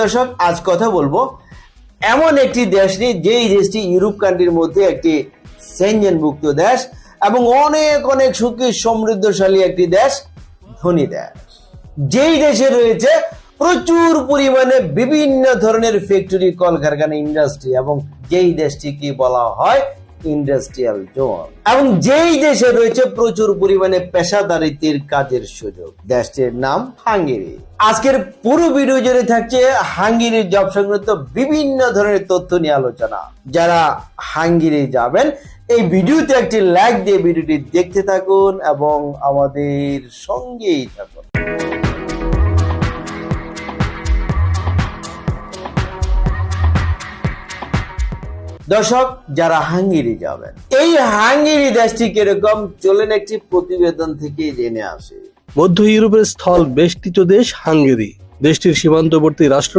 দর্শক, আজ কথা বলবো এমন একটি দেশ নিয়ে যেই দেশটি ইউরোপ কান্ট্রির মধ্যে একটি সেনজেনভুক্ত দেশ এবং অনেক অনেক সুখী সমৃদ্ধশালী একটি দেশ, ধনী দেশ। যেই দেশে রয়েছে প্রচুর পরিমাণে বিভিন্ন ধরনের ফ্যাক্টরি, কলকারখানা, ইন্ডাস্ট্রি এবং যেই দেশটিকে বলা হয় ইন্ডাস্ট্রিয়াল জোন এবং যেই দেশে রয়েছে প্রচুর পরিমাণে পেশাদারিত্বের কাজের সুযোগ। দেশটির নাম হাঙ্গেরি। আজকের পুরো ভিডিও জুড়ে থাকছে হাঙ্গেরির জব সংক্রান্ত বিভিন্ন ধরনের তথ্য নিয়ে আলোচনা। যারা হাঙ্গেরি যাবেন এই ভিডিওতে একটি লাইক দিয়ে ভিডিওটি দেখতে থাকুন এবং আমাদের সঙ্গেই থাকুন। দর্শক, যারা হাঙ্গেরি যাবেন, এই হাঙ্গেরি দেশটি কিরকম চলেন একটি প্রতিবেদন থেকে জেনে আসে। মধ্য ইউরোপের স্থল বেষ্টিত দেশ হাঙ্গেরি। দেশটির সীমান্তবর্তী রাষ্ট্র